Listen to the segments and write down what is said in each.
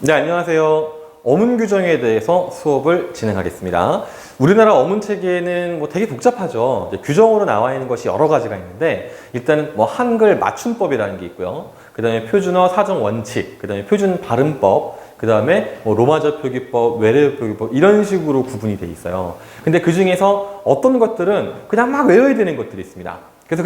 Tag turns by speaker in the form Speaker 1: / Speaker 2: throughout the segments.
Speaker 1: 네, 안녕하세요. 어문 규정에 대해서 수업을 진행하겠습니다. 우리나라 어문 체계는 되게 복잡하죠. 규정으로 나와 있는 것이 여러 가지가 있는데, 일단은 한글 맞춤법이라는 게 있고요. 그 다음에 표준어 사정 원칙, 그 다음에 표준 발음법, 그 다음에 로마저 표기법, 외래어 표기법, 이런 식으로 구분이 돼 있어요. 근데 그 중에서 어떤 것들은 그냥 막 외워야 되는 것들이 있습니다. 그래서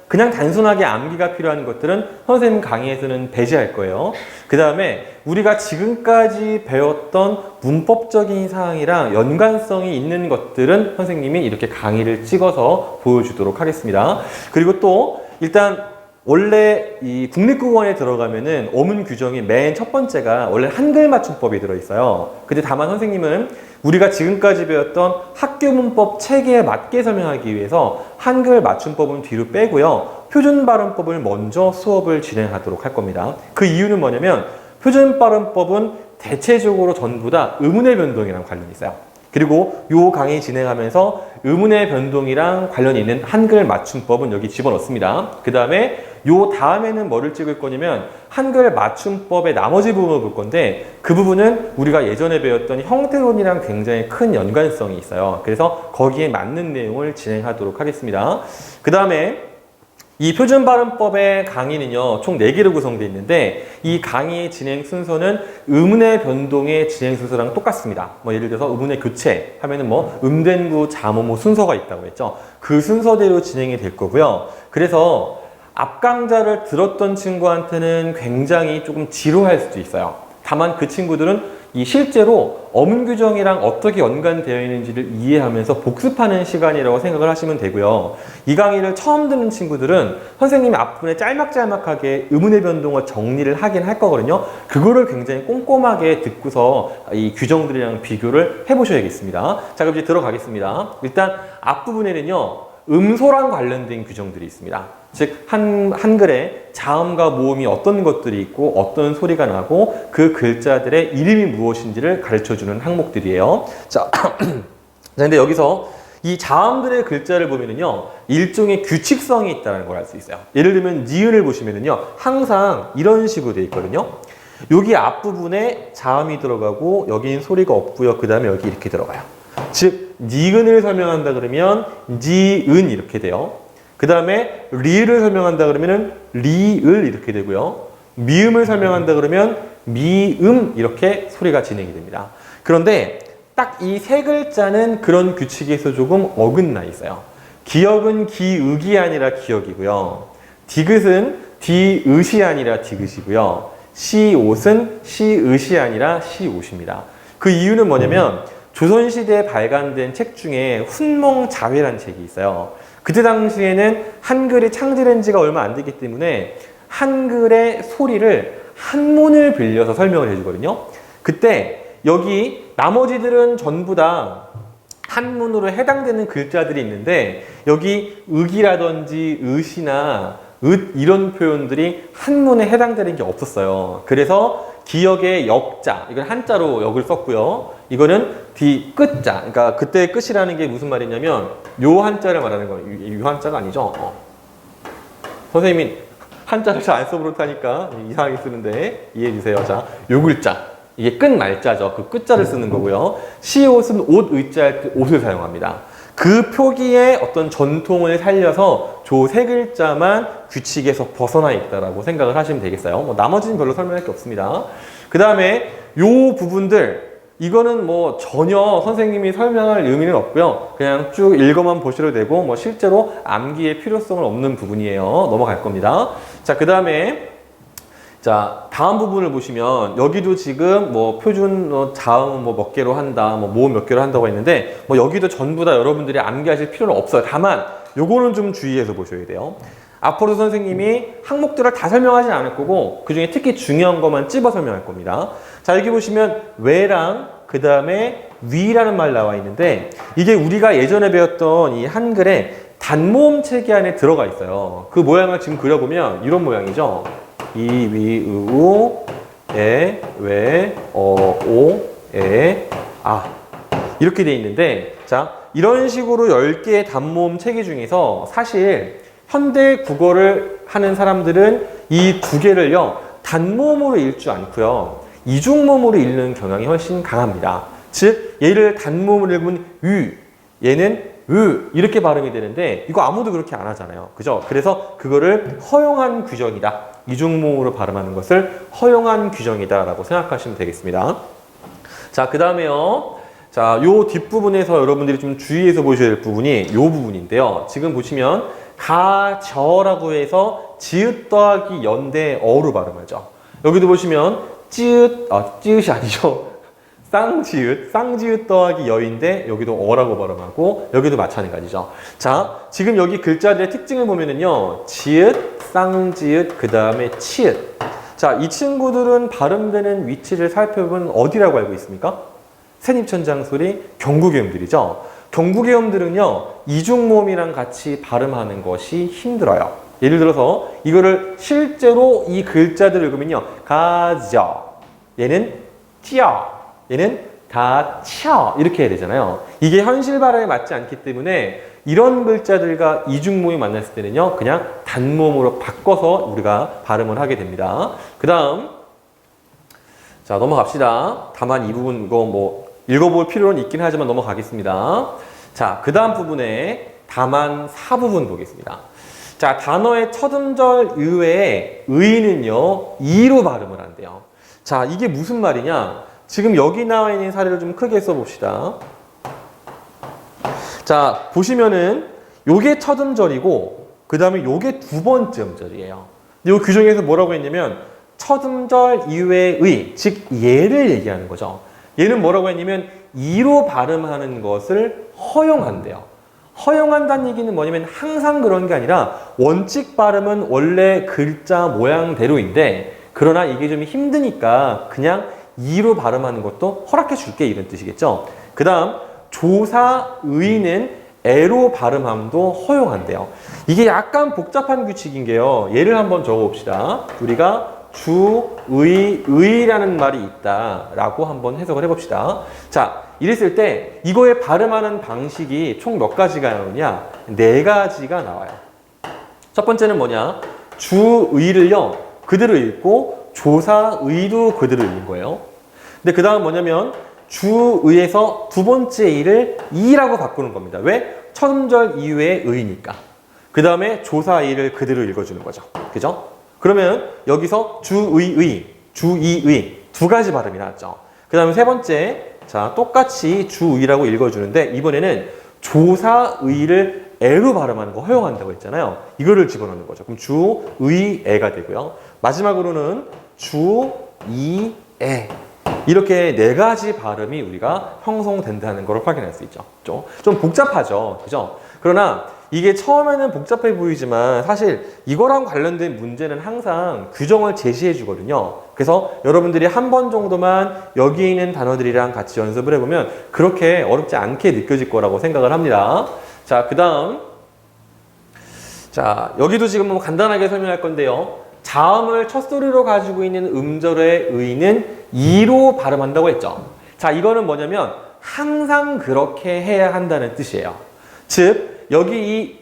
Speaker 1: 그냥 단순하게 암기가 필요한 것들은 선생님 강의에서는 배제할 거예요. 그 다음에 우리가 지금까지 배웠던 문법적인 사항이랑 연관성이 있는 것들은 선생님이 이렇게 강의를 찍어서 보여주도록 하겠습니다. 그리고 또 일단 원래 이 국립국어원에 들어가면은 어문 규정이 맨 첫 번째가 원래 한글 맞춤법이 들어있어요. 근데 다만 선생님은 우리가 지금까지 배웠던 학교 문법 체계에 맞게 설명하기 위해서 한글 맞춤법은 뒤로 빼고요. 표준 발음법을 먼저 수업을 진행하도록 할 겁니다. 그 이유는 뭐냐면 표준 발음법은 대체적으로 전부 다 의문의 변동이랑 관련이 있어요. 그리고 요 강의 진행하면서 의문의 변동이랑 관련이 있는 한글 맞춤법은 여기 집어넣습니다. 그 다음에 요 다음에는 뭐를 찍을 거냐면 한글 맞춤법의 나머지 부분을 볼 건데, 그 부분은 우리가 예전에 배웠던 형태론이랑 굉장히 큰 연관성이 있어요. 그래서 거기에 맞는 내용을 진행하도록 하겠습니다. 그 다음에 이 표준 발음법의 강의는요, 총 4개로 구성되어 있는데, 이 강의 진행 순서는 의문의 변동의 진행 순서랑 똑같습니다. 예를 들어서 의문의 교체 하면은 음된구, 자모모 순서가 있다고 했죠. 그 순서대로 진행이 될 거고요. 그래서 앞 강좌를 들었던 친구한테는 굉장히 조금 지루할 수도 있어요. 다만 그 친구들은 이 실제로 어문 규정이랑 어떻게 연관되어 있는지를 이해하면서 복습하는 시간이라고 생각을 하시면 되고요. 이 강의를 처음 듣는 친구들은 선생님이 앞부분에 짤막짤막하게 의문의 변동을 정리를 하긴 할 거거든요. 그거를 굉장히 꼼꼼하게 듣고서 이 규정들이랑 비교를 해보셔야겠습니다. 자, 그럼 이제 들어가겠습니다. 일단 앞부분에는요, 음소랑 관련된 규정들이 있습니다. 즉 한글에 자음과 모음이 어떤 것들이 있고 어떤 소리가 나고 그 글자들의 이름이 무엇인지를 가르쳐주는 항목들이에요. 자, 근데 여기서 이 자음들의 글자를 보면은요, 일종의 규칙성이 있다는 걸 알 수 있어요. 예를 들면 니은을 보시면은요, 항상 이런 식으로 되어 있거든요. 여기 앞부분에 자음이 들어가고 여기는 소리가 없고요. 그 다음에 여기 이렇게 들어가요. 즉 니은을 설명한다 그러면 니은 이렇게 돼요. 그 다음에 리을 설명한다 그러면 리을 이렇게 되고요. 미음을 설명한다 그러면 미음 이렇게 소리가 진행이 됩니다. 그런데 딱 이 세 글자는 그런 규칙에서 조금 어긋나 있어요. 기역은 기읍이 아니라 기역이고요. 디귿은 디읒이 아니라 디귿이고요. 시옷은 시읒이 아니라 시옷입니다. 그 이유는 뭐냐면 조선시대에 발간된 책 중에 훈몽자회라는 책이 있어요. 그때 당시에는 한글이 창제된 지가 얼마 안 됐기 때문에 한글의 소리를 한문을 빌려서 설명을 해주거든요. 그때 여기 나머지들은 전부 다 한문으로 해당되는 글자들이 있는데, 여기 읍이라든지 으시나 읒 이런 표현들이 한문에 해당되는 게 없었어요. 그래서 기역의 역자, 이건 한자로 역을 썼고요. 이거는 끝자, 그러니까 그때 끝이라는 게 무슨 말이냐면 요 한자를 말하는 거예요. 요 한자가 아니죠. 선생님이 한자를 잘 안 써버릇하니까 이상하게 쓰는데 이해해 주세요. 자, 요 글자, 이게 끝 말자죠. 그 끝자를 쓰는 거고요. 시옷은 옷, 의자 할 때 옷을 사용합니다. 그 표기의 어떤 전통을 살려서 저 세 글자만 규칙에서 벗어나 있다라고 생각을 하시면 되겠어요. 나머지는 별로 설명할 게 없습니다. 그 다음에 요 부분들, 이거는 전혀 선생님이 설명할 의미는 없고요. 그냥 쭉 읽어만 보셔도 되고, 실제로 암기의 필요성은 없는 부분이에요. 넘어갈 겁니다. 자, 그 다음에 다음 부분을 보시면 여기도 지금 표준 자음 몇 개로 한다, 모음 몇 개로 한다고 했는데, 여기도 전부 다 여러분들이 암기하실 필요는 없어요. 다만 요거는 좀 주의해서 보셔야 돼요. 앞으로 선생님이 항목들을 다 설명하진 않을 거고, 그 중에 특히 중요한 것만 찝어 설명할 겁니다. 자, 여기 보시면 외랑 그 다음에 위라는 말 나와 있는데, 이게 우리가 예전에 배웠던 이 한글의 단모음 체계 안에 들어가 있어요. 그 모양을 지금 그려보면 이런 모양이죠. 이, 위, 으, 우, 에, 웨, 오, 에, 아. 이렇게 돼 있는데, 자, 이런 식으로 10개의 단모음 체계 중에서 사실 현대 국어를 하는 사람들은 이 두 개를요, 단모음으로 읽지 않고요. 이중모음으로 읽는 경향이 훨씬 강합니다. 즉 얘를 단모음으로 읽으면 얘는 이렇게 발음이 되는데 이거 아무도 그렇게 안 하잖아요. 그죠? 그래서 그거를 허용한 규정이다. 이중모음으로 발음하는 것을 허용한 규정이다 라고 생각하시면 되겠습니다. 자, 그 다음에요. 자, 요 뒷부분에서 여러분들이 좀 주의해서 보셔야 될 부분이 요 부분인데요. 지금 보시면 가저라고 해서 지읒 더하기 연대 어로 발음하죠. 여기도 보시면 찌읒이 아니죠. 쌍지읒 더하기 여인데 여기도 어라고 발음하고 여기도 마찬가지죠. 자, 지금 여기 글자들의 특징을 보면은요. 지읒, 쌍지읒, 그 다음에 치읒. 자, 이 친구들은 발음되는 위치를 살펴보면 어디라고 알고 있습니까? 새잎천장 소리 경구계음들이죠. 경구계음들은요. 이중모음이랑 같이 발음하는 것이 힘들어요. 예를 들어서 이거를 실제로 이 글자들을 읽으면요. 가져, 얘는 찌어, 얘는 가쳐 이렇게 해야 되잖아요. 이게 현실 발음에 맞지 않기 때문에 이런 글자들과 이중모음이 만났을 때는요. 그냥 단모음으로 바꿔서 우리가 발음을 하게 됩니다. 그 다음 자, 넘어갑시다. 다만 이 부분 이거 뭐 읽어볼 필요는 있긴 하지만 넘어가겠습니다. 자, 그 다음 부분에 다만 4부분 보겠습니다. 자, 단어의 첫 음절 이외에 의는요, 이로 발음을 한대요. 자, 이게 무슨 말이냐? 지금 여기 나와 있는 사례를 좀 크게 써봅시다. 자, 보시면은 요게 첫 음절이고 그 다음에 요게 두 번째 음절이에요. 근데 요 규정에서 뭐라고 했냐면 첫 음절 이외의 의, 즉 얘를 얘기하는 거죠. 얘는 뭐라고 했냐면 이로 발음하는 것을 허용한대요. 허용한다는 얘기는 뭐냐면 항상 그런 게 아니라 원칙 발음은 원래 글자 모양대로인데 그러나 이게 좀 힘드니까 그냥 이로 발음하는 것도 허락해 줄게 이런 뜻이겠죠. 그 다음 조사의는 애로 발음함도 허용한대요. 이게 약간 복잡한 규칙인 게요. 예를 한번 적어봅시다. 우리가 의라는 말이 있다라고 한번 해석을 해봅시다. 자, 이랬을 때 이거에 발음하는 방식이 총 몇 가지가 나오냐? 4가지가 나와요. 첫 번째는 뭐냐? 주의를요 그대로 읽고 조사의도 그대로 읽는 거예요. 근데 그 다음 뭐냐면 주의에서 두 번째 의를 이라고 바꾸는 겁니다. 왜? 첫 음절 이외의 의니까. 그 다음에 조사의를 그대로 읽어주는 거죠. 그죠? 그러면 여기서 주의의, 주의의 두 가지 발음이 나왔죠. 그 다음에 세 번째, 자 똑같이 주의라고 읽어주는데 이번에는 조사의를 애로 발음하는 거 허용한다고 했잖아요. 이거를 집어넣는 거죠. 그럼 주의애가 되고요. 마지막으로는 주이애 이렇게 4가지 발음이 우리가 형성된다는 걸 확인할 수 있죠. 좀 복잡하죠. 그죠? 그러나 이게 처음에는 복잡해 보이지만 사실 이거랑 관련된 문제는 항상 규정을 제시해 주거든요. 그래서 여러분들이 한 번 정도만 여기 있는 단어들이랑 같이 연습을 해보면 그렇게 어렵지 않게 느껴질 거라고 생각을 합니다. 자, 그 다음 자 여기도 지금 뭐 간단하게 설명할 건데요. 자음을 첫 소리로 가지고 있는 음절의 의는 이로 발음한다고 했죠. 자, 이거는 뭐냐면 항상 그렇게 해야 한다는 뜻이에요. 즉 여기 이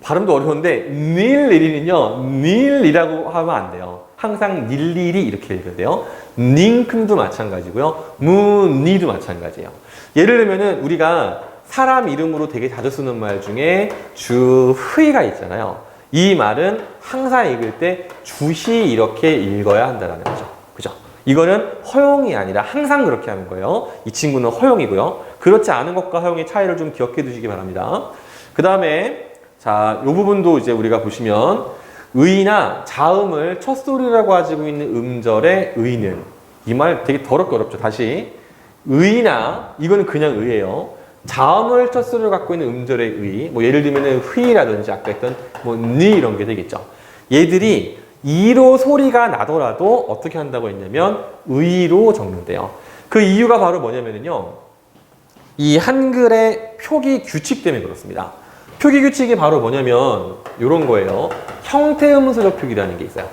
Speaker 1: 발음도 어려운데 닐리리는요 닐이라고 하면 안 돼요. 항상 닐리리 이렇게 읽어야 돼요. 닝큼도 마찬가지고요. 무니도 마찬가지예요. 예를 들면은 우리가 사람 이름으로 되게 자주 쓰는 말 중에 주휘가 있잖아요. 이 말은 항상 읽을 때 주시 이렇게 읽어야 한다는 거죠. 그죠? 이거는 허용이 아니라 항상 그렇게 하는 거예요. 이 친구는 허용이고요. 그렇지 않은 것과 허용의 차이를 좀 기억해 두시기 바랍니다. 그 다음에 자, 이 부분도 이제 우리가 보시면 의나 자음을 첫 소리라고 가지고 있는 음절의 의는 이 말 되게 더럽게 어렵죠. 다시 의나 이거는 그냥 의예요. 자음을 첫 소리로 갖고 있는 음절의 의, 뭐 예를 들면 휘라든지 아까 했던 뭐 니 이런 게 되겠죠. 얘들이 이로 소리가 나더라도 어떻게 한다고 했냐면 의로 적는데요. 그 이유가 바로 뭐냐면요. 이 한글의 표기 규칙 때문에 그렇습니다. 표기 규칙이 바로 뭐냐면 이런 거예요. 형태음수적 표기라는 게 있어요.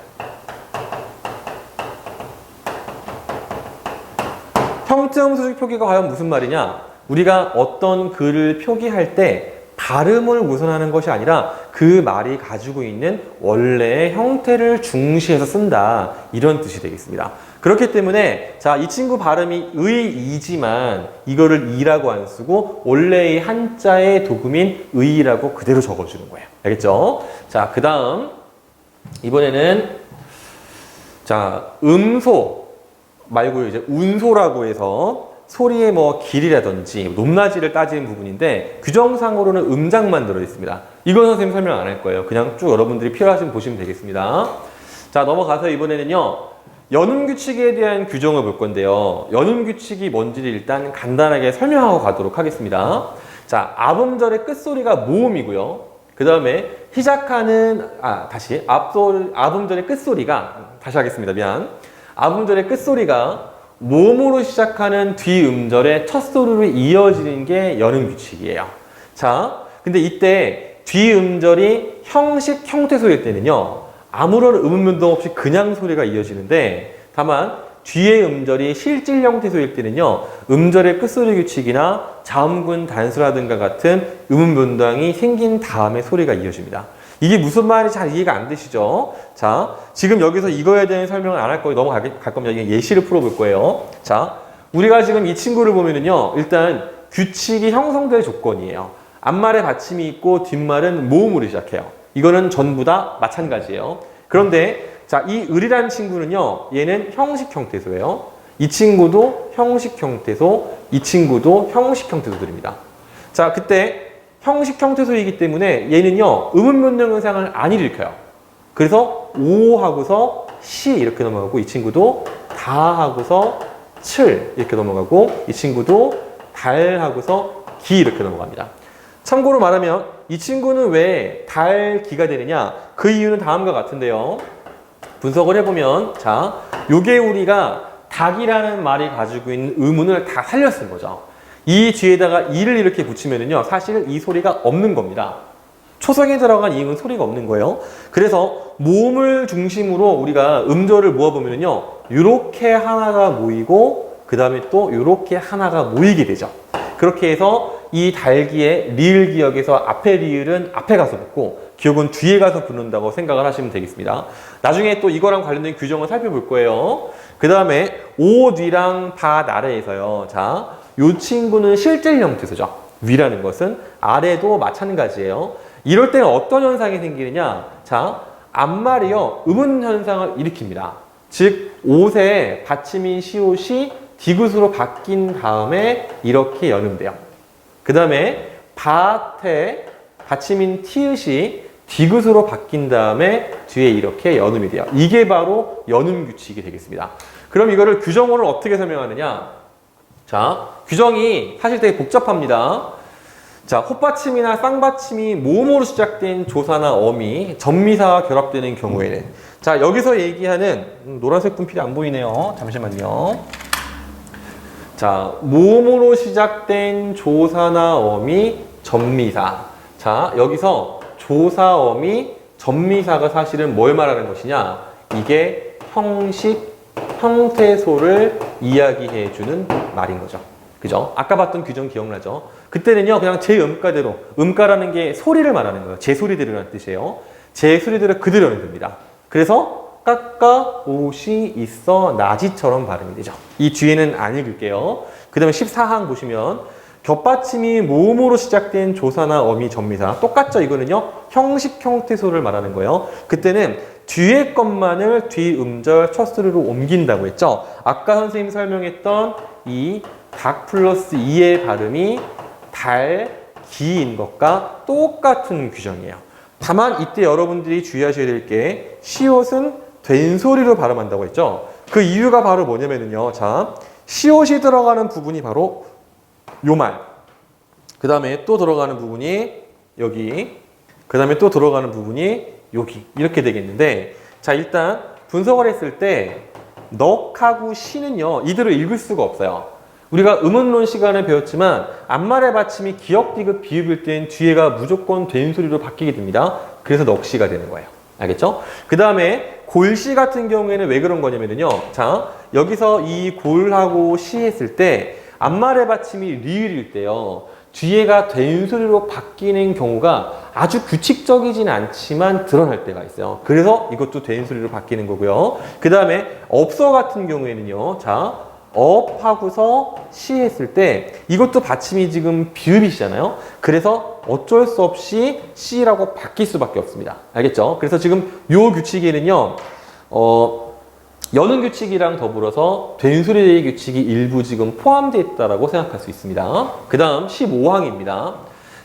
Speaker 1: 형태음수적 표기가 과연 무슨 말이냐? 우리가 어떤 글을 표기할 때 발음을 우선하는 것이 아니라 그 말이 가지고 있는 원래의 형태를 중시해서 쓴다. 이런 뜻이 되겠습니다. 그렇기 때문에 자, 이 친구 발음이 의이지만 이거를 이라고 안 쓰고 원래의 한자의 도금인 의라고 그대로 적어주는 거예요. 알겠죠? 자, 그 다음 이번에는 자, 음소 말고 이제 운소라고 해서 소리의 뭐 길이라든지 높낮이를 따지는 부분인데 규정상으로는 음장만 들어있습니다. 이건 선생님 설명 안 할 거예요. 그냥 쭉 여러분들이 필요하시면 보시면 되겠습니다. 자, 넘어가서 이번에는요. 연음규칙에 대한 규정을 볼 건데요. 연음규칙이 뭔지를 일단 간단하게 설명하고 가도록 하겠습니다. 자, 아음절의 끝소리가 모음이고요. 그 다음에 시작하는 아음절의 끝소리가 다시 하겠습니다. 미안. 아음절의 끝소리가 모음으로 시작하는 뒤음절의 첫 소리로 이어지는 게 연음규칙이에요. 자, 근데 이때 뒤음절이 형식 형태 소리일 때는요. 아무런 음음 변동 없이 그냥 소리가 이어지는데 다만 뒤의 음절이 실질 형태 소리일 때는요. 음절의 끝소리 규칙이나 자음군 단수라든가 같은 음음 변동이 생긴 다음에 소리가 이어집니다. 이게 무슨 말인지 잘 이해가 안 되시죠? 자, 지금 여기서 이거에 대한 설명을 안 할 거예요. 넘어갈 겁니다. 이게 예시를 풀어볼 거예요. 자, 우리가 지금 이 친구를 보면은요. 일단 규칙이 형성될 조건이에요. 앞말에 받침이 있고 뒷말은 모음으로 시작해요. 이거는 전부 다 마찬가지예요. 그런데 자, 이 을이라는 친구는요. 얘는 형식 형태소예요. 이 친구도 형식 형태소, 이 친구도 형식 형태소들입니다. 자, 그때 형식 형태소이기 때문에 얘는요. 음음 변동 현상을 안 일으켜요. 그래서 오 하고서 시 이렇게 넘어가고 이 친구도 다 하고서 칠 이렇게 넘어가고 이 친구도 달 하고서 기 이렇게 넘어갑니다. 참고로 말하면 이 친구는 왜 달기가 되느냐? 그 이유는 다음과 같은데요. 분석을 해보면 자, 요게 우리가 닭이라는 말이 가지고 있는 의문을 다 살려 쓴 거죠. 이 뒤에다가 이를 이렇게 붙이면은요, 사실 이 소리가 없는 겁니다. 초성에 들어간 이음은 소리가 없는 거예요. 그래서 모음을 중심으로 우리가 음절을 모아보면은요, 요렇게 하나가 모이고, 그 다음에 또 요렇게 하나가 모이게 되죠. 그렇게 해서 이 달기의 리을 기역에서 앞에 리을은 앞에 가서 붙고, 기역은 뒤에 가서 붙는다고 생각을 하시면 되겠습니다. 나중에 또 이거랑 관련된 규정을 살펴볼 거예요. 그 다음에 오, 뒤랑 바, 나래에서요. 자, 요 친구는 실질 형태소죠. 위라는 것은 아래도 마찬가지예요. 이럴 때는 어떤 현상이 생기느냐? 자, 앞말이요. 음운 현상을 일으킵니다. 즉, 옷에 받침인 시옷이 디귿으로 바뀐 다음에 이렇게 연음돼요. 그 다음에 밭에 받침인 티읕이 디귿으로 바뀐 다음에 뒤에 이렇게 연음이 돼요. 이게 바로 연음 규칙이 되겠습니다. 그럼 이거를 규정어를 어떻게 설명하느냐? 자, 규정이 사실 되게 복잡합니다. 자, 헛받침이나 쌍받침이 모음으로 시작된 조사나 어미, 전미사와 결합되는 경우에는 자, 여기서 얘기하는 노란색 분필이 안 보이네요. 잠시만요. 자, 모음으로 시작된 조사나 어미, 전미사. 자, 여기서 조사, 어미, 전미사가 사실은 뭘 말하는 것이냐? 이게 형식, 형태소를 이야기해주는 말인 거죠. 그죠? 아까 봤던 규정 기억나죠? 그때는요, 그냥 제 음가대로, 음가라는 게 소리를 말하는 거예요. 제 소리들이라는 뜻이에요. 제 소리들을 그대로 읽습니다. 그래서 까까, 옷이 있어, 나지처럼 발음이 되죠. 이 뒤에는 안 읽을게요. 그 다음에 14항 보시면 겹받침이 모음으로 시작된 조사나 어미, 전미사 똑같죠? 이거는요. 형식, 형태소를 말하는 거예요. 그때는 뒤에 것만을 뒤음절 첫 소리로 옮긴다고 했죠. 아까 선생님이 설명했던 이 닭 플러스 이의 발음이 달, 기인 것과 똑같은 규정이에요. 다만 이때 여러분들이 주의하셔야 될 게 시옷은 된 소리로 발음한다고 했죠. 그 이유가 바로 뭐냐면요. 자, 시옷이 들어가는 부분이 바로 요 말. 그 다음에 또 들어가는 부분이 여기. 그 다음에 또 들어가는 부분이 여기. 이렇게 되겠는데, 자, 일단 분석을 했을 때 넉하고 시는요, 이대로 읽을 수가 없어요. 우리가 음운론 시간에 배웠지만 앞말의 받침이 기역, 디귿, 비읍일 땐 뒤에가 무조건 된 소리로 바뀌게 됩니다. 그래서 넉시가 되는 거예요. 알겠죠? 그 다음에 골시 같은 경우에는 왜 그런 거냐면요. 자, 여기서 이 골하고 시 했을 때 앞말의 받침이 리을일 때요. 뒤에가 된 소리로 바뀌는 경우가 아주 규칙적이진 않지만 드러날 때가 있어요. 그래서 이것도 된 소리로 바뀌는 거고요. 그 다음에 업서 같은 경우에는요. 자, 업 하고서 시 했을 때 이것도 받침이 지금 비읍이시잖아요. 그래서 어쩔 수 없이 시라고 바뀔 수밖에 없습니다. 알겠죠? 그래서 지금 요 규칙에는요. 여는 규칙이랑 더불어서 된소리의 규칙이 일부 지금 포함되어 있다고 생각할 수 있습니다. 그 다음 15항입니다.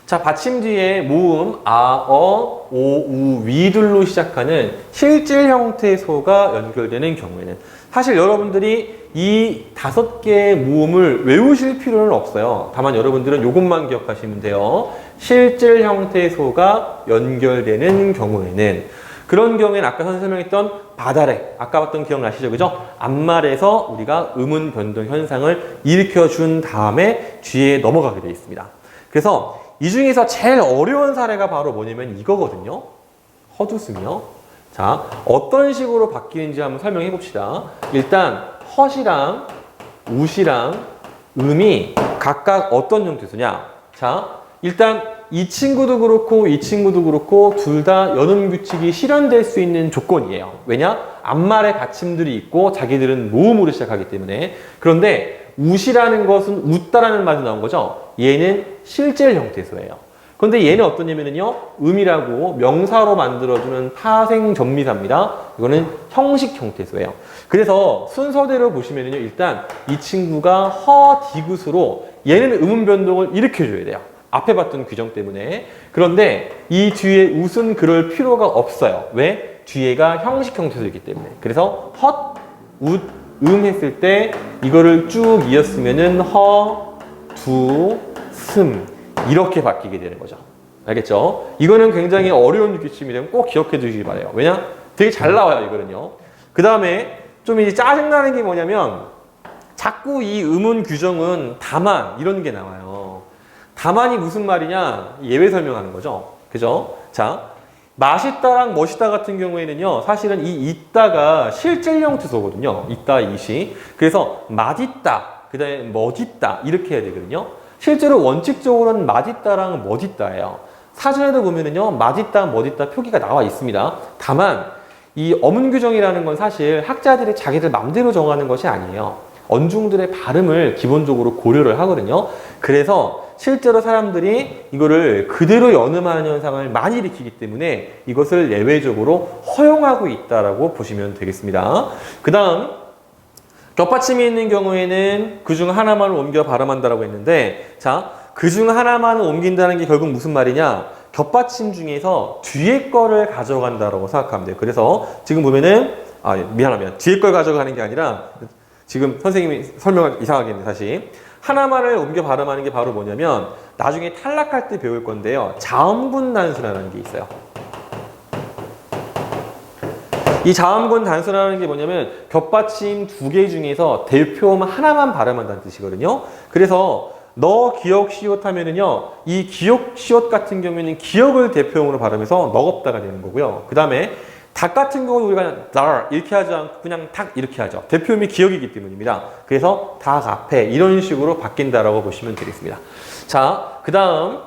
Speaker 1: 자, 받침 뒤에 모음, 아, 어, 오, 우, 위들로 시작하는 실질 형태의 소가 연결되는 경우에는 사실 여러분들이 이 5개의 모음을 외우실 필요는 없어요. 다만 여러분들은 이것만 기억하시면 돼요. 실질 형태의 소가 연결되는 경우에는 그런 경우에는 아까 설명했던 바다래, 아까 봤던 기억나시죠? 그죠? 앞말에서 우리가 음운 변동 현상을 일으켜준 다음에 뒤에 넘어가게 되어 있습니다. 그래서 이 중에서 제일 어려운 사례가 바로 뭐냐면 이거거든요. 헛웃음이요. 자, 어떤 식으로 바뀌는지 한번 설명해 봅시다. 일단 헛이랑 웃이랑 음이 각각 어떤 형태소냐. 자, 일단 이 친구도 그렇고 이 친구도 그렇고 둘 다 연음 규칙이 실현될 수 있는 조건이에요. 왜냐? 앞말에 받침들이 있고 자기들은 모음으로 시작하기 때문에. 그런데 웃이라는 것은 웃다라는 말이 나온 거죠. 얘는 실질 형태소예요. 그런데 얘는 어떠냐면요, 음이라고 명사로 만들어주는 파생전미사입니다. 이거는 형식 형태소예요. 그래서 순서대로 보시면요, 일단 이 친구가 허디귿으로 얘는 음운 변동을 일으켜줘야 돼요. 앞에 봤던 규정 때문에. 그런데 이 뒤에 웃은 그럴 필요가 없어요. 왜? 뒤에가 형식 형태소이기 때문에. 그래서 헛, 웃, 했을 때 이거를 쭉 이었으면은 허, 두, 슴 이렇게 바뀌게 되는 거죠. 알겠죠? 이거는 굉장히 어려운 규칙이 되면 꼭 기억해 두시기 바래요. 왜냐? 되게 잘 나와요, 이거는요. 그 다음에 좀 이제 짜증나는 게 뭐냐면 자꾸 이 음운 규정은 다만 이런 게 나와요. 다만이 무슨 말이냐? 예외 설명하는 거죠. 그죠? 자, 맛있다랑 멋있다 같은 경우에는요, 사실은 이 있다가 실질 형태소거든요. 있다, 이시. 그래서 맛있다, 그 다음에 멋있다 이렇게 해야 되거든요. 실제로 원칙적으로는 맛있다랑 멋있다예요. 사전에도 보면은요, 맛있다, 멋있다 표기가 나와 있습니다. 다만 이 어문 규정이라는 건 사실 학자들이 자기들 맘대로 정하는 것이 아니에요. 언중들의 발음을 기본적으로 고려를 하거든요. 그래서 실제로 사람들이 이거를 그대로 연음하는 현상을 많이 일으키기 때문에 이것을 예외적으로 허용하고 있다라고 보시면 되겠습니다. 그 다음 겹받침이 있는 경우에는 그중 하나만 옮겨 발음한다라고 했는데, 자, 그중 하나만 옮긴다는 게 결국 무슨 말이냐? 겹받침 중에서 뒤에 거를 가져간다라고 생각하면 돼요. 그래서 지금 보면은 미안합니다. 뒤에 걸 가져가는 게 아니라 지금 선생님이 설명을 이상하게 했는데 다시 하나만을 옮겨 발음하는 게 바로 뭐냐면 나중에 탈락할 때 배울 건데요. 자음군 단수라는 게 있어요. 이 자음군 단수라는 게 뭐냐면 겹받침 2개 중에서 대표음 하나만 발음한다는 뜻이거든요. 그래서 너 기억 시옷 하면은요, 이 기억 시옷 같은 경우에는 기억을 대표음으로 발음해서 너겁다가 되는 거고요. 그 다음에 닭 같은 경우는 우리가 달 이렇게 하지 않고 그냥 닭 이렇게 하죠. 대표음이 기억이기 때문입니다. 그래서 닭 앞에 이런 식으로 바뀐다라고 보시면 되겠습니다. 자, 그 다음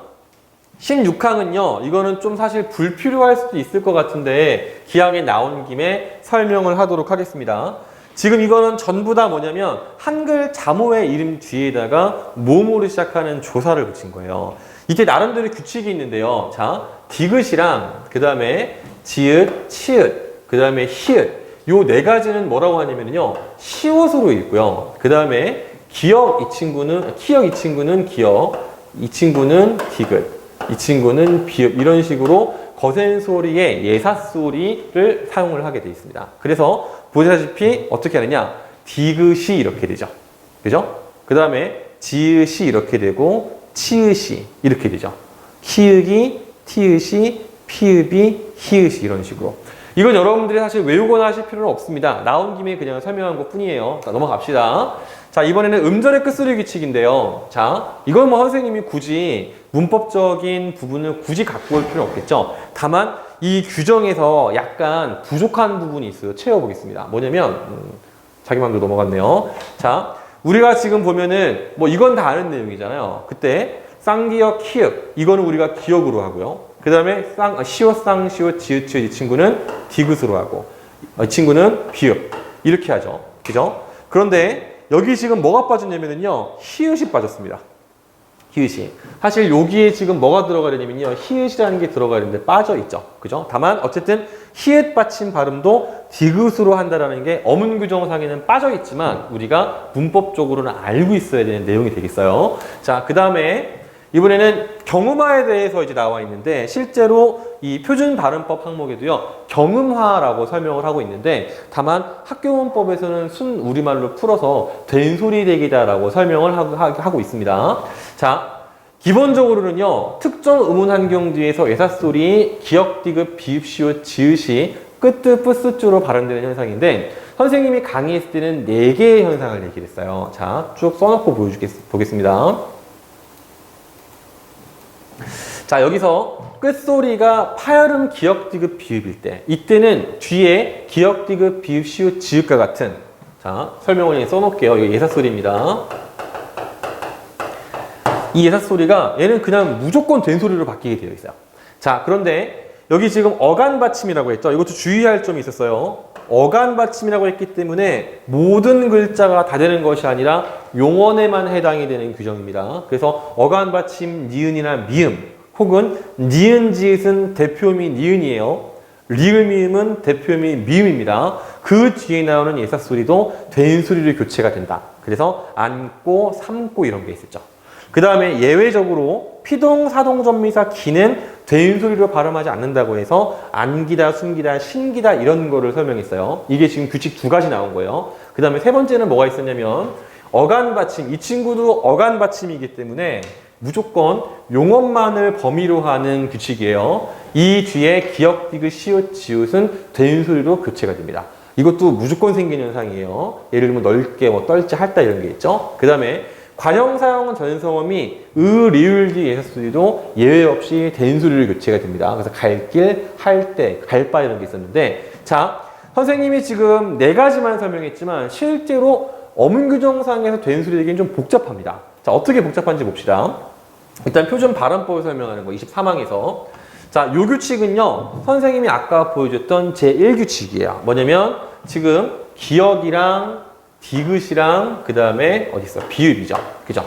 Speaker 1: 16항은요, 이거는 좀 사실 불필요할 수도 있을 것 같은데 기항에 나온 김에 설명을 하도록 하겠습니다. 지금 이거는 전부 다 뭐냐면 한글 자모의 이름 뒤에다가 모음으로 시작하는 조사를 붙인 거예요. 이때 나름대로 규칙이 있는데요. 자, 디귿이랑 그 다음에 지읒, 치읒, 그 다음에 히읗, 요 4가지는 뭐라고 하냐면요, 시옷으로 읽고요. 그 다음에 기역 이 친구는 기역, 이 친구는 디귿, 이 친구는 비읍, 이런 식으로 거센 소리의 예사 소리를 사용을 하게 되어 있습니다. 그래서 보시다시피 어떻게 하느냐, 디귿이 이렇게 되죠. 그죠? 그 다음에 지읒이 이렇게 되고 치읒이 이렇게 되죠. 키읔이, 티읒이, 피읍이, 히읗이 이런 식으로. 이건 여러분들이 사실 외우거나 하실 필요는 없습니다. 나온 김에 그냥 설명한 것 뿐이에요. 자, 넘어갑시다. 자, 이번에는 음절의 끝소리 규칙인데요. 자, 이건 뭐 선생님이 굳이 문법적인 부분을 굳이 갖고 올 필요는 없겠죠. 다만 이 규정에서 약간 부족한 부분이 있어요. 채워보겠습니다. 뭐냐면 자기 맘대로 넘어갔네요. 자, 우리가 지금 보면은 뭐 이건 다 아는 내용이잖아요. 그때 쌍기역, 키읔. 이거는 우리가 기역으로 하고요. 그 다음에 시옷, 쌍시옷, 지읒, 치읒 이 친구는 디귿으로 하고 이 친구는 비읍. 이렇게 하죠. 그죠? 그런데 여기 지금 뭐가 빠졌냐면요. 히읗이 빠졌습니다. 히읗이. 사실 여기에 지금 뭐가 들어가야 되냐면요. 히읗이라는 게 들어가야 되는데 빠져있죠. 그죠? 다만 어쨌든 히읗 받침 발음도 디귿으로 한다라는 게 어문 규정상에는 빠져있지만 우리가 문법적으로는 알고 있어야 되는 내용이 되겠어요. 자, 그 다음에 이번에는 경음화에 대해서 이제 나와 있는데 실제로 이 표준 발음법 항목에도요. 경음화라고 설명을 하고 있는데 다만 학교문법에서는 순 우리말로 풀어서 된소리 대기다라고 설명을 하고 있습니다. 자, 기본적으로는요. 특정 음운 환경 뒤에서 예사소리, 기역, 디귿, 비읍, 시옷, 지읒이 끝, 뿌스쭈로 발음되는 현상인데 선생님이 강의했을 때는 4개의 현상을 얘기를 했어요. 자, 쭉 써놓고 보겠습니다. 자, 여기서 끝소리가 파열음, 기역, 디귿, 비읍일 때 이때는 뒤에 기역, 디귿, 비읍, 시읒, 지읒과 같은 자, 설명을 써놓을게요. 이거 예사소리입니다. 이 예사소리가 얘는 그냥 무조건 된소리로 바뀌게 되어 있어요. 자, 그런데 여기 지금 어간 받침이라고 했죠. 이것도 주의할 점이 있었어요. 어간 받침이라고 했기 때문에 모든 글자가 다 되는 것이 아니라 용언에만 해당이 되는 규정입니다. 그래서 어간 받침 니은이나 미음 혹은 니은 지읒은 대표음이 니은이에요. 리을 미음은 대표음이 미음입니다. 그 뒤에 나오는 예사소리도 된소리로 교체가 된다. 그래서 안고, 삼고 이런 게 있었죠. 그 다음에 예외적으로 피동, 사동, 전미사, 기는 된소리로 발음하지 않는다고 해서 안기다, 숨기다, 신기다 이런 거를 설명했어요. 이게 지금 규칙 2가지 나온 거예요. 그 다음에 3번째는 뭐가 있었냐면 어간 받침. 이 친구도 어간 받침이기 때문에 무조건 용언만을 범위로 하는 규칙이에요. 이 뒤에 기역, 디귿, 시읒, 지읒은 된소리로 교체가 됩니다. 이것도 무조건 생기는 현상이에요. 예를 들면 넓게, 떨지, 핥다 이런 게 있죠. 그 다음에 관형사형 전성음이 리을, 디 예사소리도 예외 없이 된소리로 교체가 됩니다. 그래서 갈 길, 할 때, 갈바 이런 게 있었는데 자, 선생님이 지금 4가지만 설명했지만 실제로 어문규정상에서 된소리 되기는 좀 복잡합니다. 자, 어떻게 복잡한지 봅시다. 일단 표준 발음법을 설명하는 거 24항에서 자, 요 규칙은요. 선생님이 아까 보여줬던 제1규칙이에요. 뭐냐면 지금 기역이랑 디귿이랑 그 다음에 어디 있어? 비읍이죠. 그죠?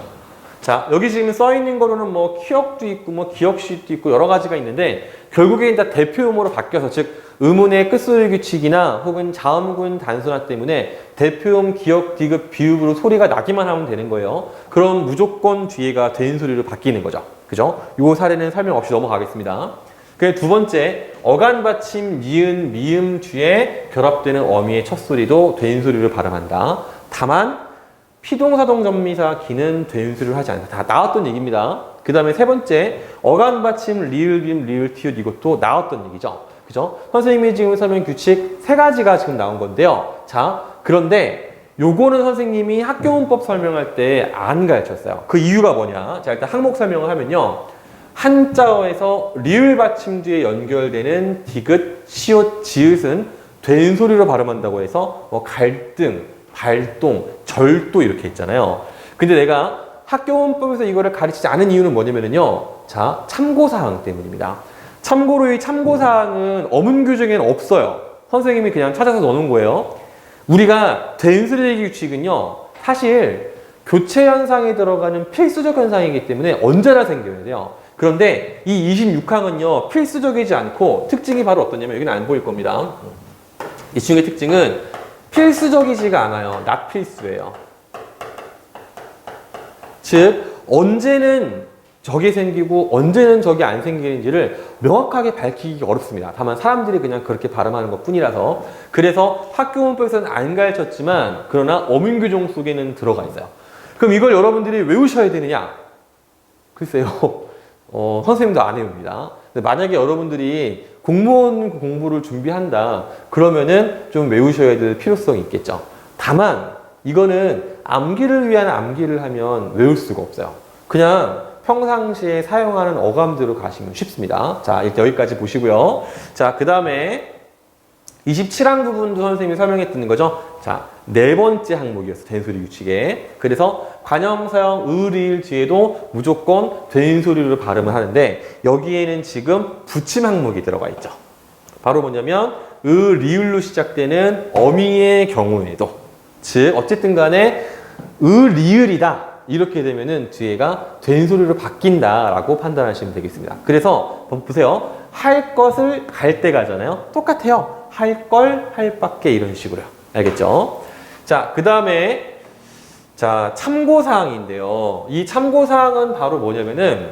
Speaker 1: 자, 여기 지금 써 있는 거로는 뭐 키역도 있고 뭐 기역시도 있고 여러 가지가 있는데 결국에는 다 대표음으로 바뀌어서 즉 음운의 끝소리 규칙이나 혹은 자음군 단순화 때문에 대표음, 기역, 디귿, 비읍으로 소리가 나기만 하면 되는 거예요. 그럼 무조건 뒤에가 된소리로 바뀌는 거죠. 그죠? 요 사례는 설명 없이 넘어가겠습니다. 그 두 번째, 어간 받침, 니은, 미음 뒤에 결합되는 어미의 첫 소리도 된소리를 발음한다. 다만 피동사동 전미사 기는 된소리를 하지 않는다. 다 나왔던 얘기입니다. 그 다음에 3번째, 어간 받침, 리을, 빔, 리을, 티읕 이것도 나왔던 얘기죠. 그죠? 선생님이 지금 설명 규칙 3가지가 지금 나온 건데요. 자, 그런데 요거는 선생님이 학교문법 설명할 때 안 가르쳤어요. 그 이유가 뭐냐? 자, 일단 항목 설명을 하면요. 한자어에서 리을 받침 뒤에 연결되는 디귿, 시옷, 지읒은 된소리로 발음한다고 해서 뭐 갈등, 발동, 절도 이렇게 있잖아요. 근데 내가 학교문법에서 이거를 가르치지 않은 이유는 뭐냐면요. 자, 참고사항 때문입니다. 참고로 이 참고사항은 어문 규정에는 없어요. 선생님이 그냥 찾아서 넣어놓은 거예요. 우리가 된소리 대기 규칙은요. 사실 교체 현상에 들어가는 필수적 현상이기 때문에 언제나 생겨야 돼요. 그런데 이 26항은요. 필수적이지 않고 특징이 바로 어떠냐면 여기는 안 보일 겁니다. 이 친구의 특징은 필수적이지가 않아요. not 필수예요. 즉 언제는 저게 생기고 언제는 저게 안 생기는지를 명확하게 밝히기 어렵습니다. 다만 사람들이 그냥 그렇게 발음하는 것 뿐이라서 그래서 학교문법에서는 안 가르쳤지만 그러나 어문규정 속에는 들어가 있어요. 그럼 이걸 여러분들이 외우셔야 되느냐? 글쎄요. 선생님도 안 외웁니다. 근데 만약에 여러분들이 공무원 공부를 준비한다 그러면은 좀 외우셔야 될 필요성이 있겠죠. 다만 이거는 암기를 위한 암기를 하면 외울 수가 없어요. 그냥 평상시에 사용하는 어감대로 가시면 쉽습니다. 자, 여기까지 보시고요. 자, 그 다음에 27항 부분도 선생님이 설명했던 거죠. 자, 네 번째 항목이었어. 된소리 규칙에. 그래서 관형사형 의, 리을 뒤에도 무조건 된소리로 발음을 하는데 여기에는 지금 붙임 항목이 들어가 있죠. 바로 뭐냐면 의, 리을로 시작되는 어미의 경우에도, 즉 어쨌든 간에 의, 리을이다 이렇게 되면은 뒤에가 된소리로 바뀐다라고 판단하시면 되겠습니다. 그래서 보세요. 할 것을 갈 때 가잖아요. 똑같아요. 할 걸, 할 밖에 이런 식으로요. 알겠죠? 자, 그 다음에 자, 참고사항인데요. 이 참고사항은 바로 뭐냐면은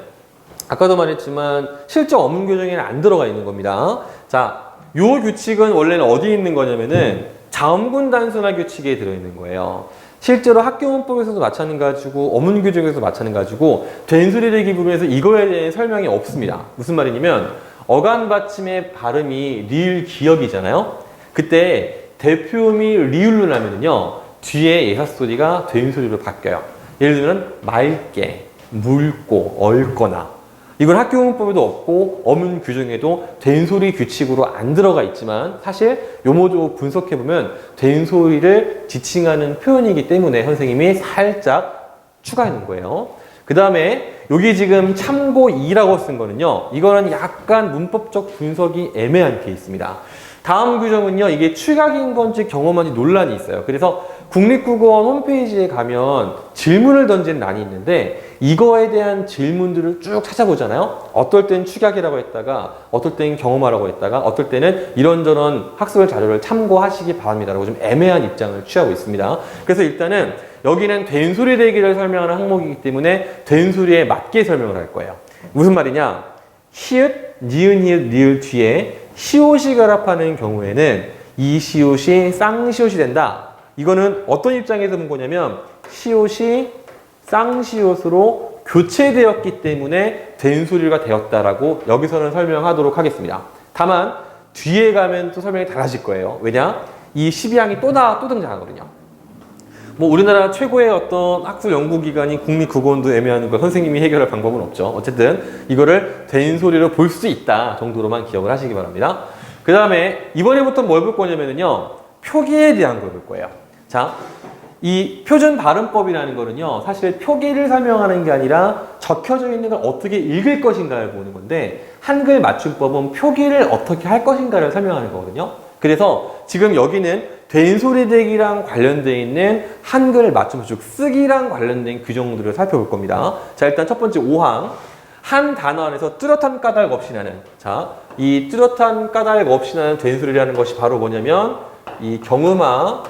Speaker 1: 아까도 말했지만 실제 어문 규정에는 안 들어가 있는 겁니다. 자, 요 규칙은 원래는 어디 있는 거냐면은 자음군 단순화 규칙에 들어있는 거예요. 실제로 학교문법에서도 마찬가지고 어문 규정에서도 마찬가지고 된소리 대기 부분에서 이거에 대한 설명이 없습니다. 무슨 말이냐면 어간 받침의 발음이 리을 기역이잖아요. 그때 대표음이 리을로 나면은요 뒤에 예사소리가 된소리로 바뀌어요. 예를 들면 맑게, 묽고, 얽거나. 이건 학교문법에도 없고 어문 규정에도 된소리 규칙으로 안 들어가 있지만 사실 요모조 분석해보면 된소리를 지칭하는 표현이기 때문에 선생님이 살짝 추가해 놓은 거예요. 그 다음에 여기 지금 참고 2라고 쓴 거는요. 이거는 약간 문법적 분석이 애매한 케이스입니다. 다음 규정은요. 이게 취각인 건지 경험한지 논란이 있어요. 그래서 국립국어원 홈페이지에 가면 질문을 던지는欄이 있는데 이거에 대한 질문들을 쭉 찾아보잖아요. 어떨 땐 취약이라고 했다가 어떨 땐 경험하라고 했다가 어떨 때는 이런저런 학습을 자료를 참고하시기 바랍니다라고 좀 애매한 입장을 취하고 있습니다. 그래서 일단은 여기는 된소리 대기를 설명하는 항목이기 때문에 된소리에 맞게 설명을 할 거예요. 무슨 말이냐? 히읗, 니은, 히읗, 리을 뒤에 시옷이 결합하는 경우에는 이 시옷이 쌍시옷이 된다. 이거는 어떤 입장에서 본 거냐면 시옷이 쌍시옷으로 교체되었기 때문에 된소리가 되었다라고 여기서는 설명하도록 하겠습니다. 다만 뒤에 가면 또 설명이 달라질 거예요. 왜냐? 이 12항이 또 등장하거든요. 뭐 우리나라 최고의 어떤 학술 연구기관인 국립국어원도 애매한 거 선생님이 해결할 방법은 없죠. 어쨌든 이거를 된소리로 볼 수 있다 정도로만 기억을 하시기 바랍니다. 그 다음에 이번에부터 뭘 볼 거냐면요. 표기에 대한 걸 볼 거예요. 자, 이 표준 발음법이라는 거는요. 사실 표기를 설명하는 게 아니라 적혀져 있는 걸 어떻게 읽을 것인가를 보는 건데 한글 맞춤법은 표기를 어떻게 할 것인가를 설명하는 거거든요. 그래서 지금 여기는 된소리 대기랑 관련되어 있는 한글 맞춤, 즉 쓰기랑 관련된 규정들을 살펴볼 겁니다. 자, 일단 첫 번째 5항. 한 단어 안에서 뚜렷한 까닭 없이 나는, 자, 이 뚜렷한 까닭 없이 나는 된소리라는 것이 바로 뭐냐면 이 경음화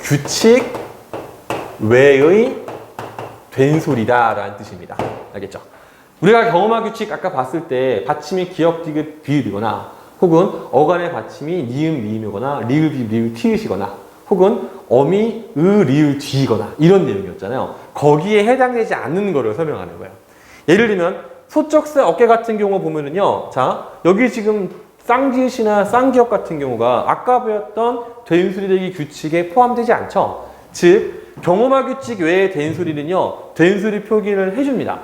Speaker 1: 규칙 외의 된소리다라는 뜻입니다. 알겠죠? 우리가 경음화 규칙 아까 봤을 때 받침이 기역, 디귿, 비읍이거나 혹은 어간의 받침이 니은, 미음이거나 리을, 비읍, 리을, 티읕이거나 혹은 어미, 의, 리을, 뒤이거나 이런 내용이었잖아요. 거기에 해당되지 않는 거를 설명하는 거예요. 예를 들면 소쩍새 어깨 같은 경우 보면은요. 자, 여기 지금 쌍지읒이나 쌍기역 같은 경우가 아까 배웠던 된소리 대기 규칙에 포함되지 않죠. 즉 경음화 규칙 외의 된소리는요. 된소리 표기를 해줍니다.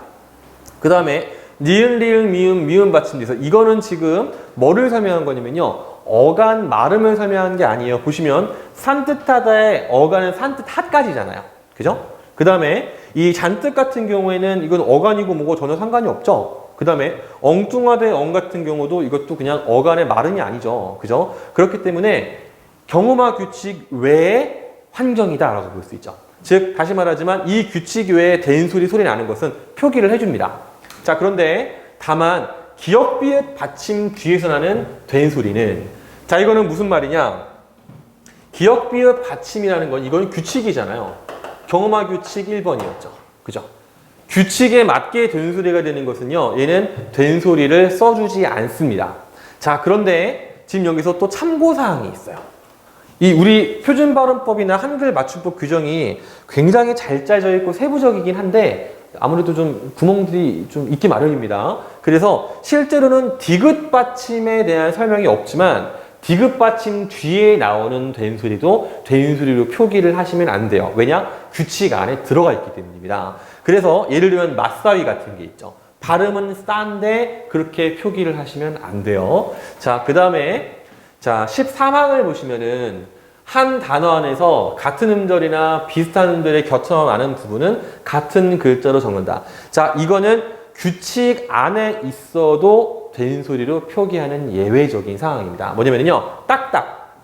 Speaker 1: 그 다음에 니은, 리을, 미음, 미음 받침돼서 이거는 지금 뭐를 설명한 거냐면요. 어간 말음을 설명한 게 아니에요. 보시면 산뜻하다의 어간은 산뜻하까지잖아요. 그죠? 그 다음에 이 잔뜻 같은 경우에는 이건 어간이고 뭐고 전혀 상관이 없죠. 그 다음에 엉뚱하대 엉 같은 경우도 이것도 그냥 어간의 말음이 아니죠. 그죠? 그렇기 때문에 경음화 규칙 외의 환경이다라고 볼 수 있죠. 즉 다시 말하지만 이 규칙 외에 된소리 소리 나는 것은 표기를 해줍니다. 자, 그런데 다만 기역, 비읍, 받침 뒤에서 나는 된소리는, 자, 이거는 무슨 말이냐? 기역, 비읍, 받침이라는 건 이건 규칙이잖아요. 경음화 규칙 1번이었죠. 그죠? 규칙에 맞게 된소리가 되는 것은요. 얘는 된소리를 써주지 않습니다. 자, 그런데 지금 여기서 또 참고사항이 있어요. 이 우리 표준발음법이나 한글 맞춤법 규정이 굉장히 잘 짜져 있고 세부적이긴 한데 아무래도 좀 구멍들이 좀 있기 마련입니다. 그래서 실제로는 디귿 받침에 대한 설명이 없지만 디귿 받침 뒤에 나오는 된소리도 된소리로 표기를 하시면 안 돼요. 왜냐? 규칙 안에 들어가 있기 때문입니다. 그래서 예를 들면 맞사위 같은 게 있죠. 발음은 싼데 그렇게 표기를 하시면 안 돼요. 자, 그 다음에 자, 13항을 보시면은 한 단어 안에서 같은 음절이나 비슷한 음절이 겹쳐나는 부분은 같은 글자로 적는다. 자, 이거는 규칙 안에 있어도 된 소리로 표기하는 예외적인 상황입니다. 뭐냐면요, 딱딱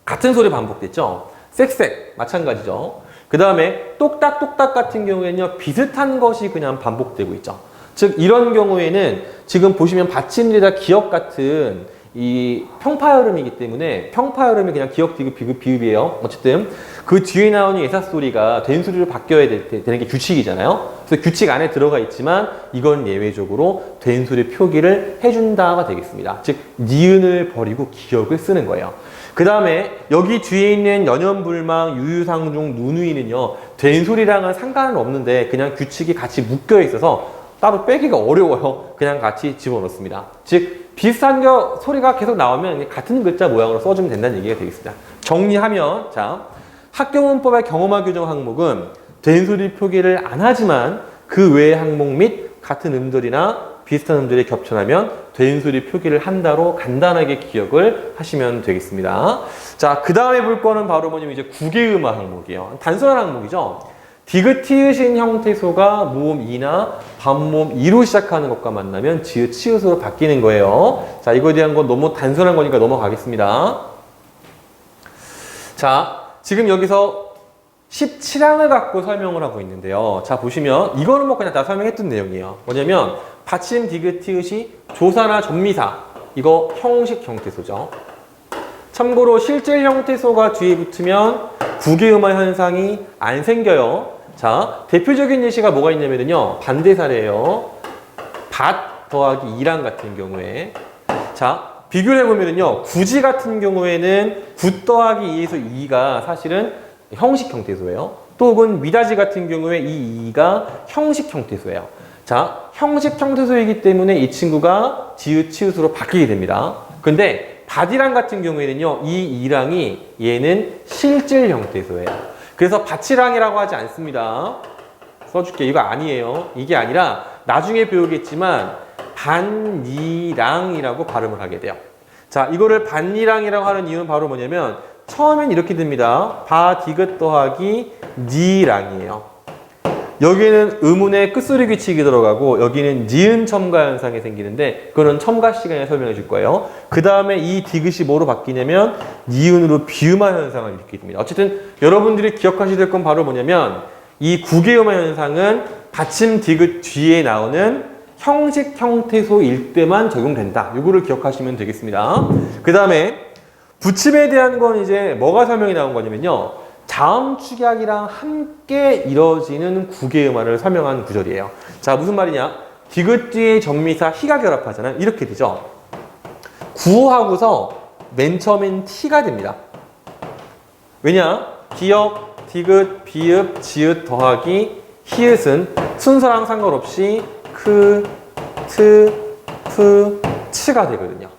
Speaker 1: 같은 소리 반복됐죠. 쌕쌕 마찬가지죠. 그 다음에 똑딱똑딱 같은 경우에는요, 비슷한 것이 그냥 반복되고 있죠. 즉 이런 경우에는 지금 보시면 받침대다 기역 같은 이 평파열음이기 때문에 평파열음이 그냥 기역, 디귿, 비귿, 비읍이에요. 어쨌든 그 뒤에 나오는 예사 소리가 된 소리로 바뀌어야 되는 게 규칙이잖아요. 그래서 규칙 안에 들어가 있지만 이건 예외적으로 된 소리 표기를 해준다가 되겠습니다. 즉 니은을 버리고 기역을 쓰는 거예요. 그 다음에 여기 뒤에 있는 연연불망, 유유상중, 누누이는요, 된 소리랑은 상관은 없는데 그냥 규칙이 같이 묶여 있어서 따로 빼기가 어려워요. 그냥 같이 집어넣습니다. 즉 비슷한 소리가 계속 나오면 같은 글자 모양으로 써주면 된다는 얘기가 되겠습니다. 정리하면, 자, 학교문법의 경험화 규정 항목은 된 소리 표기를 안 하지만 그 외의 항목 및 같은 음절이나 비슷한 음절이 겹쳐나면 된 소리 표기를 한다로 간단하게 기억을 하시면 되겠습니다. 자, 그 다음에 볼 거는 바로 뭐냐면 이제 구개음화 항목이에요. 단순한 항목이죠. 디귿, 티읕인 형태소가 모음 이나 반모음 이로 시작하는 것과 만나면 지읒, 치읓으로 바뀌는 거예요. 자, 이거에 대한 건 너무 단순한 거니까 넘어가겠습니다. 자, 지금 여기서 17항을 갖고 설명을 하고 있는데요. 자, 보시면 이거는 뭐 그냥 다 설명했던 내용이에요. 뭐냐면 받침, 디귿, 티읕이 조사나 접미사, 이거 형식 형태소죠. 참고로 실질 형태소가 뒤에 붙으면 구개음화 현상이 안 생겨요. 자, 대표적인 예시가 뭐가 있냐면요, 반대 사례예요. 밭 더하기 이랑 같은 경우에, 자, 비교를 해보면요, 구지 같은 경우에는 굿 더하기 2에서 2가 사실은 형식 형태소예요. 또 혹은 미다지 같은 경우에 이 2가 형식 형태소예요. 자, 형식 형태소이기 때문에 이 친구가 지읒, 치읓으로 바뀌게 됩니다. 근데 밭이랑 같은 경우에는요, 이 2랑이 얘는 실질 형태소예요. 그래서 밭이랑이라고 하지 않습니다. 써줄게. 이거 아니에요. 이게 아니라 나중에 배우겠지만 반니랑이라고 발음을 하게 돼요. 자, 이거를 반니랑이라고 하는 이유는 바로 뭐냐면 처음엔 이렇게 됩니다. 바, 디귿 더하기 니랑이에요. 여기는 의문의 끝소리 규칙이 들어가고 여기는 니은 첨가 현상이 생기는데 그거는 첨가 시간에 설명해 줄 거예요. 그 다음에 이 디귿이 뭐로 바뀌냐면 니은으로 비음화 현상을 일으키게 됩니다. 어쨌든 여러분들이 기억하셔야 될 건 바로 뭐냐면 이 구개음화 현상은 받침 디귿 뒤에 나오는 형식 형태소일 때만 적용된다. 이거를 기억하시면 되겠습니다. 그 다음에 붙임에 대한 건 이제 뭐가 설명이 나온 거냐면요, 자음 축약이랑 함께 이루어지는 구개음화를 설명한 구절이에요. 자, 무슨 말이냐? 디귿 뒤에 접미사 희가 결합하잖아요. 이렇게 되죠. 구하고서 맨 처음엔 티가 됩니다. 왜냐? 기역, 디귿, 비읍, 지읒 더하기 히읗은 순서랑 상관없이 크, 트, 프, 치가 되거든요.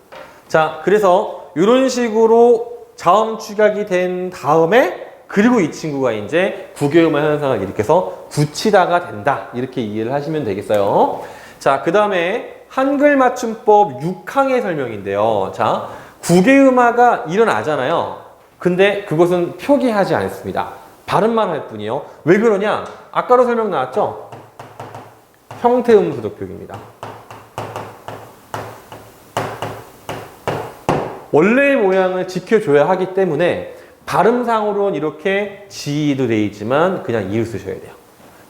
Speaker 1: 자, 그래서 이런 식으로 자음 축약이 된 다음에 그리고 이 친구가 이제 구개음화 현상을 일으켜서 굳히다가 된다. 이렇게 이해를 하시면 되겠어요. 자, 그 다음에 한글 맞춤법 6항의 설명인데요. 자, 구개음화가 일어나잖아요. 근데 그것은 표기하지 않습니다. 발음만 할 뿐이요. 왜 그러냐? 아까도 설명 나왔죠? 형태음 소득표기입니다. 원래의 모양을 지켜줘야 하기 때문에 발음상으로는 이렇게 지도 돼 있지만 그냥 이을 쓰셔야 돼요.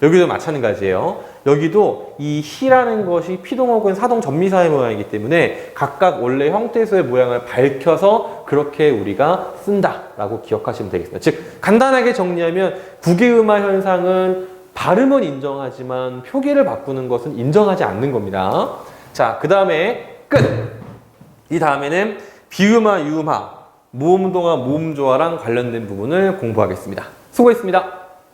Speaker 1: 여기도 마찬가지예요. 여기도 이 희라는 것이 피동 혹은 사동 접미사의 모양이기 때문에 각각 원래 형태소의 모양을 밝혀서 그렇게 우리가 쓴다라고 기억하시면 되겠습니다. 즉 간단하게 정리하면 구개음화 현상은 발음은 인정하지만 표기를 바꾸는 것은 인정하지 않는 겁니다. 자, 그 다음에 끝! 이 다음에는 비음화, 유음화, 모음동화, 모음조화랑 관련된 부분을 공부하겠습니다. 수고했습니다.